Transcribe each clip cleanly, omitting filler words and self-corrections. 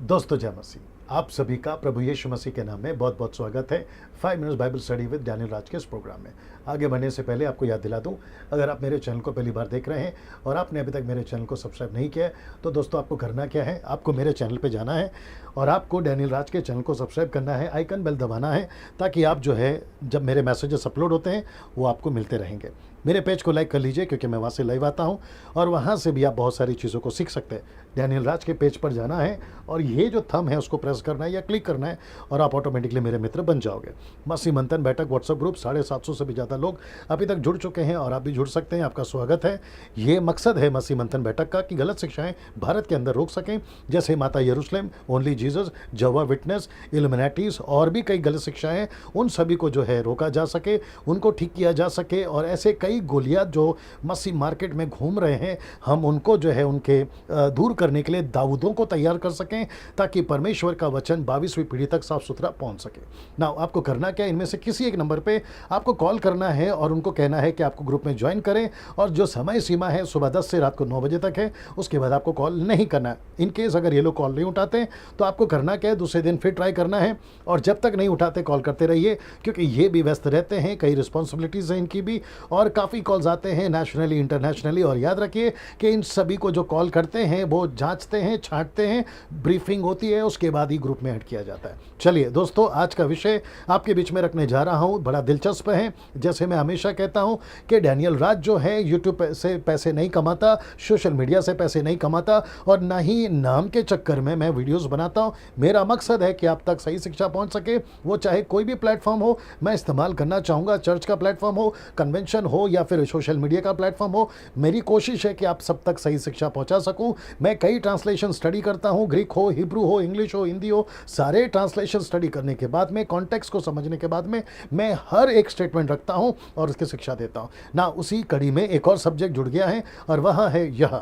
दोस्तों जय मसीह, आप सभी का प्रभु यीशु मसीह के नाम में बहुत बहुत स्वागत है 5 minutes Bible study with Daniel Raj के इस प्रोग्राम में। आगे बढ़ने से पहले आपको याद दिला दूं, अगर आप मेरे चैनल को पहली बार देख रहे हैं और आपने अभी तक मेरे चैनल को सब्सक्राइब नहीं किया है, तो दोस्तों आपको करना क्या है, आपको मेरे चैनल पे जाना है और आपको डैनियल राज के चैनल को सब्सक्राइब करना है, आइकन बेल दबाना है, ताकि आप जो है जब मेरे मैसेजेस अपलोड होते हैं वो आपको मिलते रहेंगे। मेरे पेज को लाइक कर लीजिए, क्योंकि मैं वहाँ से लाइव आता हूँ और वहाँ से भी आप बहुत सारी चीज़ों को सीख सकते हैं। डैनियल राज के पेज पर जाना है और ये जो थंब है उसको प्रेस करना है या क्लिक करना है और आप ऑटोमेटिकली मेरे मित्र बन जाओगे। मसीह मंथन बैठक व्हाट्सएप ग्रुप 750 से भी ज़्यादा लोग अभी तक जुड़ चुके हैं और आप भी जुड़ सकते हैं। आपका स्वागत है। ये मकसद है मसीह मंथन बैठक का कि गलत शिक्षाएं भारत के अंदर रोक सकें, जैसे माता यरूशलेम, ओनली जीसस, जवा विटनेस, इल्यूमिनाटीज और भी कई गलत शिक्षाएं, उन सभी को जो है रोका जा सके, उनको ठीक किया जा सके। और ऐसे कई गोलियात जो मसीह मार्केट में घूम रहे हैं, हम उनको जो है उनके दूर करने के लिए दाऊदों को तैयार कर सकें, ताकि परमेश्वर का वचन 22वीं पीढ़ी तक साफ सुथरा पहुंच सके। ना आपको करना क्या, इनमें से किसी एक नंबर पे आपको कॉल करना है और उनको कहना है कि आपको ग्रुप में ज्वाइन करें, और जो समय सीमा है सुबह 10 से रात को 9 बजे तक है, उसके बाद आपको कॉल नहीं करना है। इन केस अगर ये लोग कॉल नहीं उठाते तो आपको करना क्या है, दूसरे दिन फिर ट्राई करना है और जब तक नहीं उठाते कॉल करते रहिए, क्योंकि ये भी व्यस्त रहते हैं, कई रिस्पॉन्सिबिलिटीज़ हैं इनकी भी, और काफ़ी कॉल्स आते हैं नेशनली इंटरनेशनली। और याद रखिए कि इन सभी को जो कॉल करते हैं वो जांचते हैं, छांटते हैं, ब्रीफिंग होती है, उसके बाद ही ग्रुप में ऐड किया जाता है। चलिए दोस्तों, आज का विषय आपके बीच में रखने जा रहा हूँ, बड़ा दिलचस्प है। जैसे मैं हमेशा कहता हूँ कि डैनियल राज जो है यूट्यूब से पैसे नहीं कमाता, सोशल मीडिया से पैसे नहीं कमाता, और ना ही नाम के चक्कर में मैं वीडियोस बनाता हूँ। मेरा मकसद है कि आप तक सही शिक्षा पहुँच सके, वो चाहे कोई भी प्लेटफॉर्म हो। मैं इस्तेमाल करना चाहूँगा, चर्च का प्लेटफॉर्म हो, कन्वेंशन हो या फिर सोशल मीडिया का प्लेटफॉर्म हो। मेरी कोशिश है कि आप सब तक सही शिक्षा पहुँचा सकूँ। मैं कई ट्रांसलेशन स्टडी करता हूँ, ग्रीक हो, हिब्रू हो, इंग्लिश हो, हिंदी हो, सारे ट्रांसलेशन स्टडी करने के बाद में, कॉन्टेक्स्ट को समझने के बाद में, मैं हर एक स्टेटमेंट रखता हूँ और उसकी शिक्षा देता हूँ ना। उसी कड़ी में एक और सब्जेक्ट जुड़ गया है और वह है यह।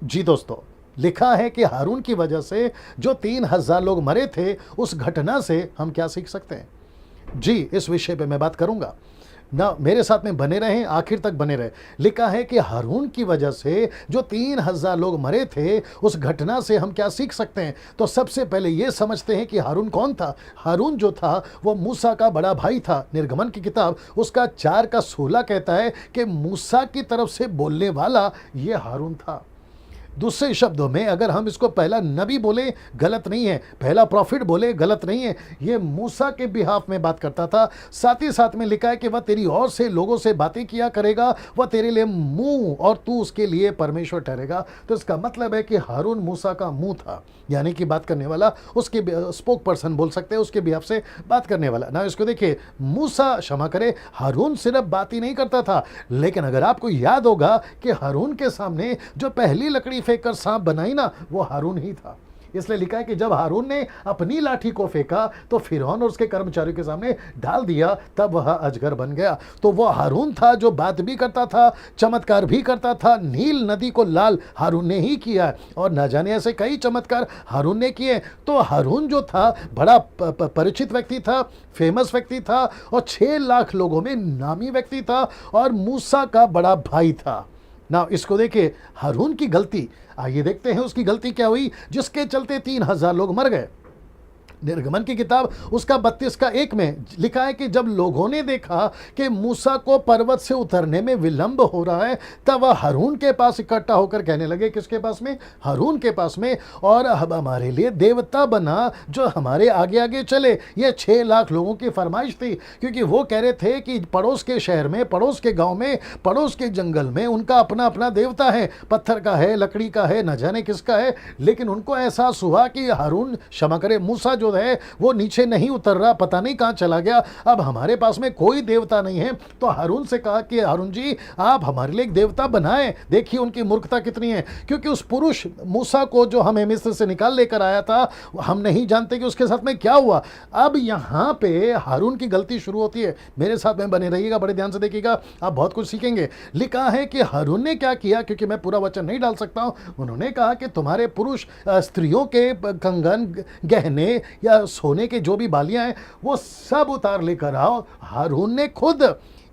जी दोस्तों, लिखा है कि हारून की वजह से जो 3000 लोग मरे थे, उस घटना से हम क्या सीख सकते हैं। जी, इस विषय पे मैं बात करूंगा ना, मेरे साथ में बने रहें, आखिर तक बने रहे। लिखा है कि हारून की वजह से जो 3000 लोग मरे थे, उस घटना से हम क्या सीख सकते हैं। तो सबसे पहले ये समझते हैं कि हारून कौन था। हारून जो था वो मूसा का बड़ा भाई था। निर्गमन की किताब उसका 4:16 कहता है कि मूसा की तरफ से बोलने वाला ये हारून था। दूसरे शब्दों में अगर हम इसको पहला नबी बोले गलत नहीं है, पहला प्रॉफिट बोले गलत नहीं है, ये मूसा के बिहाफ में बात करता था। साथ ही साथ में लिखा है कि वह तेरी ओर से लोगों से बातें किया करेगा, वह तेरे लिए मुंह और तू उसके लिए परमेश्वर ठहरेगा। तो इसका मतलब है कि हारून मूसा का मुंह था, यानी कि बात करने वाला, उसके स्पोक पर्सन बोल सकते हैं, उसके बिहाफ से बात करने वाला ना। इसको देखिए, मूसा, क्षमा करे, हारून सिर्फ बात ही नहीं करता था, लेकिन अगर आपको याद होगा कि हारून के सामने जो पहली लकड़ी फेंककर सांप बनाई ना, वो हारून ही था। इसलिए लिखा है कि जब हारून ने अपनी लाठी को फेंका तो फिरौन और उसके कर्मचारियों के सामने डाल दिया, तब वह अजगर बन गया। तो वो हारून था जो बात भी करता था, चमत्कार भी करता था। नील नदी को लाल हारून ने ही किया, और न जाने ऐसे कई चमत्कार हारून ने किए। तो हारून जो था बड़ा परिचित व्यक्ति था, फेमस व्यक्ति था, और 6 लाख लोगों में नामी व्यक्ति था, और मूसा का बड़ा भाई था ना। इसको देखिए, हारून की गलती, आइए देखते हैं उसकी गलती क्या हुई जिसके चलते 3000 लोग मर गए। निर्गमन की किताब उसका 32:1 में लिखा है कि जब लोगों ने देखा कि मूसा को पर्वत से उतरने में विलंब हो रहा है, तब वह हारून के पास इकट्ठा होकर कहने लगे, किसके पास में, हारून के पास में, और अब हमारे लिए देवता बना जो हमारे आगे आगे चले। ये 6 लाख लोगों की फरमाइश थी, क्योंकि वो कह रहे थे कि पड़ोस के शहर में, पड़ोस के गाँव में, पड़ोस के जंगल में उनका अपना अपना देवता है, पत्थर का है, लकड़ी का है, न जाने किसका है। लेकिन उनको एहसास हुआ कि हारून, क्षमा करे, मूसा जो है वो नीचे नहीं उतर रहा, पता नहीं कहां चला गया, अब हमारे पास में कोई देवता नहीं है। तो हारून से कहा कि हारून जी, आप हमारे लिए एक देवता बनाएं। देखिए उनकी मूर्खता कितनी है, क्योंकि उस पुरुष मूसा को जो हमें मिस्र से निकाल लेकर आया था, हम नहीं जानते कि उसके साथ में क्या हुआ। अब यहां पे हारून की गलती शुरू होती है। मेरे साथ में बने रहिएगा, बड़े ध्यान से देखिएगा, आप बहुत कुछ सीखेंगे। लिखा है कि हारून ने क्या किया, क्योंकि मैं पूरा वचन नहीं डाल सकता हूं। उन्होंने कहा कि तुम्हारे पुरुष स्त्रियों के कंगन, गहने या सोने के जो भी बालियां हैं, वो सब उतार लेकर आओ। हारून ने खुद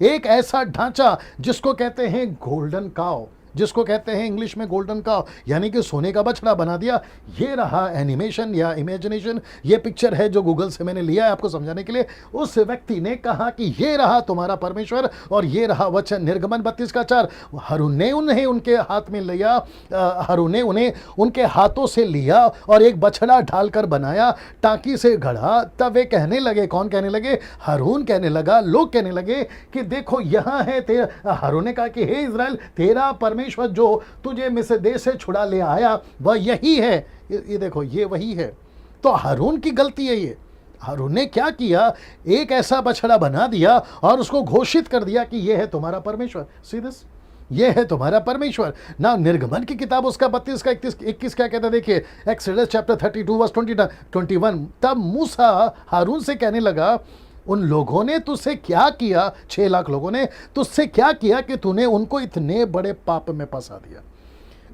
एक ऐसा ढांचा जिसको कहते हैं गोल्डन काव, जिसको कहते हैं इंग्लिश में गोल्डन का, यानी कि सोने का बछड़ा बना दिया। ये रहा एनिमेशन या इमेजिनेशन, ये पिक्चर है जो गूगल से मैंने लिया है आपको समझाने के लिए। उस व्यक्ति ने कहा कि ये रहा तुम्हारा परमेश्वर और ये रहा वचन। निर्गमन 32:4। हारून ने उन्हें उनके हाथ में लिया, हारून ने उन्हें उनके हाथों से लिया और एक बछड़ा ढालकर बनाया, टांकी से गढ़ा। तब वे कहने लगे, कौन कहने लगे? हारून कहने लगा, लोग कहने लगे कि देखो यहाँ है तेरा। हारून ने कहा कि हे इज़राइल, तेरा परमेश्वर जो तुझे मिस्र देश से छुड़ा ले आया वह यही है। ये देखो, ये वही है। तो हारून की गलती है ये। हारून ने क्या किया? एक ऐसा बछड़ा बना दिया और उसको घोषित कर दिया कि ये है तुम्हारा परमेश्वर। सी दिस, ये है तुम्हारा परमेश्वर ना। निर्गमन की किताब उसका 32 का 21 क्या कहता है? देखिए, एक्सोडस चैप्टर 32 वर्स 21। तब मूसा हारून से कहने लगा, उन लोगों ने तुझसे क्या किया? 6 लाख लोगों ने तुझसे क्या किया कि तूने उनको इतने बड़े पाप में फंसा दिया?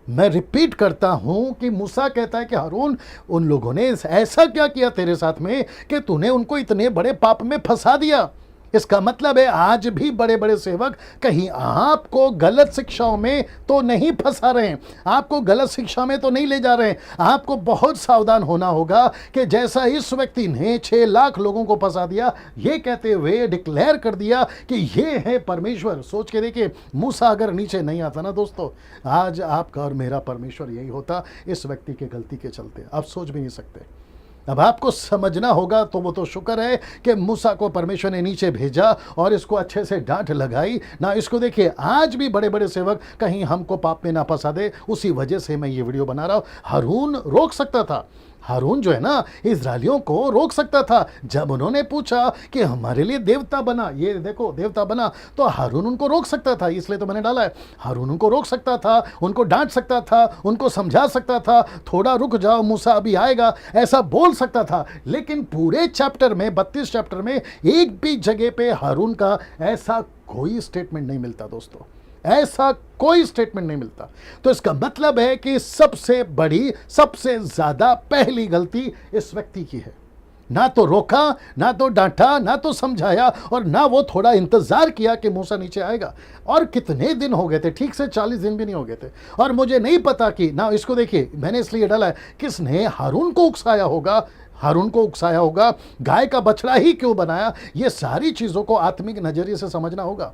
मैं रिपीट करता हूं कि मूसा कहता है कि हारून, उन लोगों ने ऐसा क्या किया तेरे साथ में कि तूने उनको इतने बड़े पाप में फंसा दिया। इसका मतलब है आज भी बड़े बड़े सेवक कहीं आपको गलत शिक्षाओं में तो नहीं फंसा रहे हैं, आपको गलत शिक्षा में तो नहीं ले जा रहे हैं। आपको बहुत सावधान होना होगा कि जैसा इस व्यक्ति ने 6 लाख लोगों को फंसा दिया, ये कहते हुए डिक्लेयर कर दिया कि ये है परमेश्वर। सोच के देखिए, मूसा अगर नीचे नहीं आता ना दोस्तों, आज आपका और मेरा परमेश्वर यही होता, इस व्यक्ति की गलती के चलते। आप सोच भी नहीं सकते। अब आपको समझना होगा। तो वो तो शुक्र है कि मूसा को परमेश्वर ने नीचे भेजा और इसको अच्छे से डांट लगाई ना। इसको देखिए, आज भी बड़े बड़े सेवक कहीं हमको पाप में ना फंसा दे, उसी वजह से मैं ये वीडियो बना रहा हूं। हारून रोक सकता था, हारून जो है ना इजरायलियों को रोक सकता था। जब उन्होंने पूछा कि हमारे लिए देवता बना, ये देखो देवता बना, तो हारून उनको रोक सकता था। इसलिए तो मैंने डाला है, हारून उनको रोक सकता था, उनको डांट सकता था, उनको समझा सकता था, थोड़ा रुक जाओ मूसा अभी आएगा, ऐसा बोल सकता था। लेकिन पूरे चैप्टर में 32 चैप्टर में एक भी जगह पे हारून का ऐसा कोई स्टेटमेंट नहीं मिलता दोस्तों, ऐसा कोई स्टेटमेंट नहीं मिलता। तो इसका मतलब है कि सबसे बड़ी, सबसे ज्यादा पहली गलती इस व्यक्ति की है। ना तो रोका, ना तो डांटा, ना तो समझाया, और ना वो थोड़ा इंतजार किया कि मूसा नीचे आएगा। और कितने दिन हो गए थे? ठीक से 40 दिन भी नहीं हो गए थे। और मुझे नहीं पता कि ना, इसको देखिए, मैंने इसलिए डाला है, किसने हारून को उकसाया होगा, हारून को उकसाया होगा, गाय का बछड़ा ही क्यों बनाया? ये सारी चीजों को आत्मिक नजरिए से समझना होगा।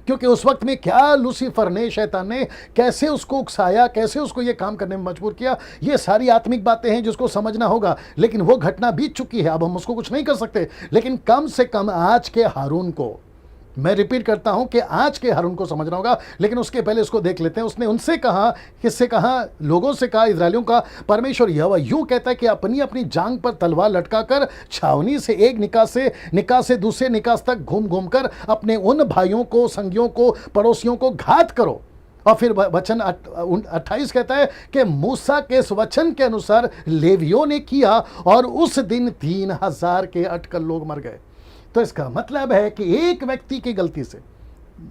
क्योंकि उस वक्त में क्या लूसीफर ने, शैतान ने कैसे उसको उकसाया, कैसे उसको ये काम करने में मजबूर किया, ये सारी आत्मिक बातें हैं जिसको समझना होगा। लेकिन वो घटना बीत चुकी है, अब हम उसको कुछ नहीं कर सकते। लेकिन कम से कम आज के हारून को, मैं रिपीट करता हूं कि आज के हारून को समझना होगा। लेकिन उसके पहले इसको देख लेते हैं। उसने उनसे कहा, किससे कहा? लोगों से कहा, इजरायलियों का, परमेश्वर यहोवा यूं कहता है कि अपनी अपनी जांग पर तलवार लटकाकर छावनी से एक निकास से दूसरे निकास तक घूम घूम कर अपने उन भाइयों को, संगियों को, पड़ोसियों को घात करो। और फिर वचन 28 कहता है कि मूसा के इस वचन के अनुसार लेवियों ने किया और उस दिन 3000 के अटकल लोग मर गए। तो इसका मतलब है कि एक व्यक्ति की गलती से,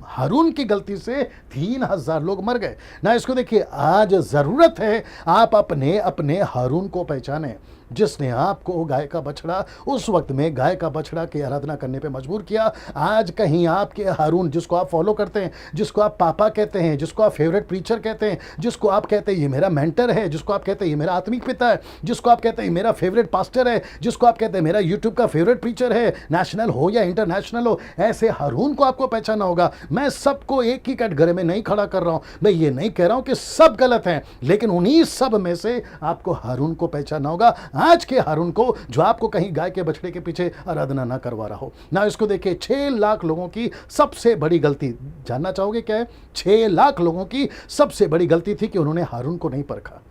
हारून की गलती से 3000 लोग मर गए ना। इसको देखिए, आज जरूरत है आप अपने अपने हारून को पहचाने, जिसने आपको गाय का बछड़ा, उस वक्त में गाय का बछड़ा की आराधना करने पे मजबूर किया। आज कहीं आपके हारून, जिसको आप फॉलो करते हैं, जिसको आप पापा कहते हैं, जिसको आप फेवरेट प्रीचर कहते हैं, जिसको आप कहते हैं ये मेरा मेंटर है, जिसको आप कहते हैं ये मेरा आत्मिक पिता है, जिसको आप कहते हैं मेरा फेवरेट पास्टर है, जिसको आप कहते हैं मेरा यूट्यूब का फेवरेट प्रीचर है, नेशनल हो या इंटरनेशनल हो, ऐसे हारून को आपको पहचाना होगा। मैं सबको एक ही कैटेगरी में नहीं खड़ा कर रहा हूं, मैं ये नहीं कह रहा हूं कि सब गलत हैं, लेकिन उन्हीं सब में से आपको हारून को पहचानना होगा, आज के हारून को, जो आपको कहीं गाय के बछड़े के पीछे आराधना ना करवा रहा हो ना। इसको देखिए, 6 लाख लोगों की सबसे बड़ी गलती, जानना चाहोगे क्या है? 6 लाख लोगों की सबसे बड़ी गलती थी कि उन्होंने हारून को नहीं परखा।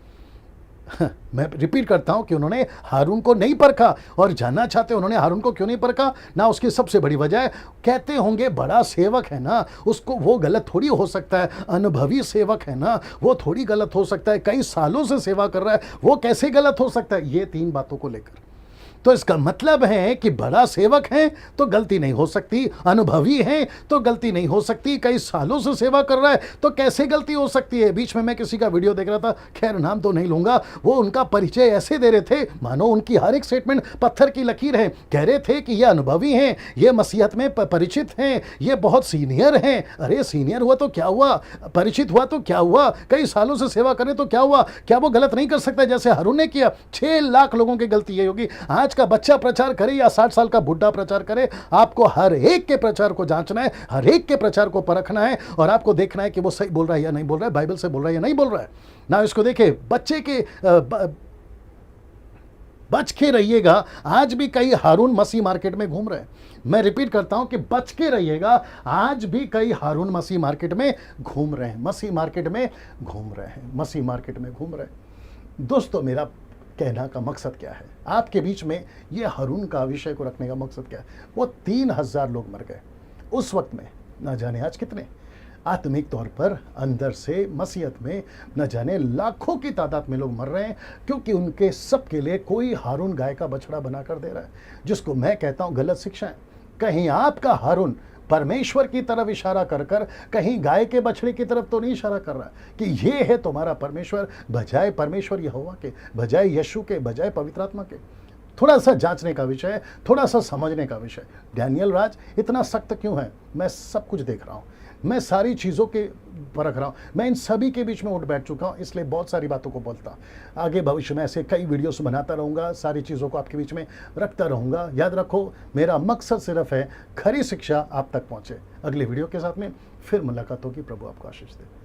मैं रिपीट करता हूं कि उन्होंने हारून को नहीं परखा। और जानना चाहते हैं उन्होंने हारून को क्यों नहीं परखा ना? उसकी सबसे बड़ी वजह है, कहते होंगे बड़ा सेवक है ना, उसको वो गलत थोड़ी हो सकता है, अनुभवी सेवक है ना, वो थोड़ी गलत हो सकता है, कई सालों से सेवा कर रहा है, वो कैसे गलत हो सकता है? ये 3 बातों को लेकर तो इसका मतलब है कि बड़ा सेवक है तो गलती नहीं हो सकती, अनुभवी है तो गलती नहीं हो सकती, कई सालों से सेवा कर रहा है तो कैसे गलती हो सकती है। बीच में मैं किसी का वीडियो देख रहा था, खैर नाम तो नहीं लूंगा, वो उनका परिचय ऐसे दे रहे थे मानो उनकी हर एक स्टेटमेंट पत्थर की लकीर है। कह रहे थे कि ये अनुभवी हैं, ये मसीहत में परिचित हैं, ये बहुत सीनियर हैं। अरे सीनियर हुआ तो क्या हुआ, परिचित हुआ तो क्या हुआ, कई सालों से सेवा करें तो क्या हुआ, क्या वो गलत नहीं कर सकता जैसे हारून ने किया। 6 लाख लोगों की गलती ये होगी। आज का बच्चा प्रचार करे या 60 साल का बुढ़ा प्रचार करे, आपको हर एक के प्रचार को जांचना है, हर एक के प्रचार को परखना है और आपको देखना है कि वो सही बोल रहा है या नहीं बोल रहा है, बाइबल से बोल रहा है या नहीं बोल रहा है ना। इसको देखे, बच्चे के बच के रहिएगा। आज भी कई हारून मसीह मार्केट में घूम रहे हैं। मैं रिपीट करता हूं कि बच के रहिएगा। आज भी कई हारून मसीह मार्केट में घूम रहे हैं, मसीह मार्केट में घूम रहे हैं, मसीह मार्केट में घूम रहे हैं। दोस्तों, मेरा कहना का मकसद क्या है, आपके बीच में ये हारून का विषय को रखने का मकसद क्या है। वो 3000 लोग मर गए उस वक्त में, ना जाने आज कितने आत्मिक तौर पर अंदर से मसीहत में न जाने लाखों की तादाद में लोग मर रहे हैं, क्योंकि उनके सबके लिए कोई हारून गाय का बछड़ा बनाकर दे रहा है, जिसको मैं कहता हूं गलत शिक्षा है। कहीं आपका हारून परमेश्वर की तरफ इशारा कर कर कहीं गाय के बछड़े की तरफ तो नहीं इशारा कर रहा कि ये है तुम्हारा परमेश्वर, बजाय परमेश्वर यहोवा के, बजाय यीशु के, बजाय पवित्र आत्मा के। थोड़ा सा जांचने का विषय है, थोड़ा सा समझने का विषय। डैनियल राज इतना सख्त क्यों है? मैं सब कुछ देख रहा हूँ, मैं सारी चीज़ों के परख रहा हूँ, मैं इन सभी के बीच में उठ बैठ चुका हूँ, इसलिए बहुत सारी बातों को बोलता। आगे भविष्य में ऐसे कई वीडियोस बनाता रहूँगा, सारी चीज़ों को आपके बीच में रखता रहूँगा। याद रखो, मेरा मकसद सिर्फ है खरी शिक्षा आप तक पहुँचे। अगले वीडियो के साथ में फिर मुलाकात होगी। प्रभु आपको आशीष दे।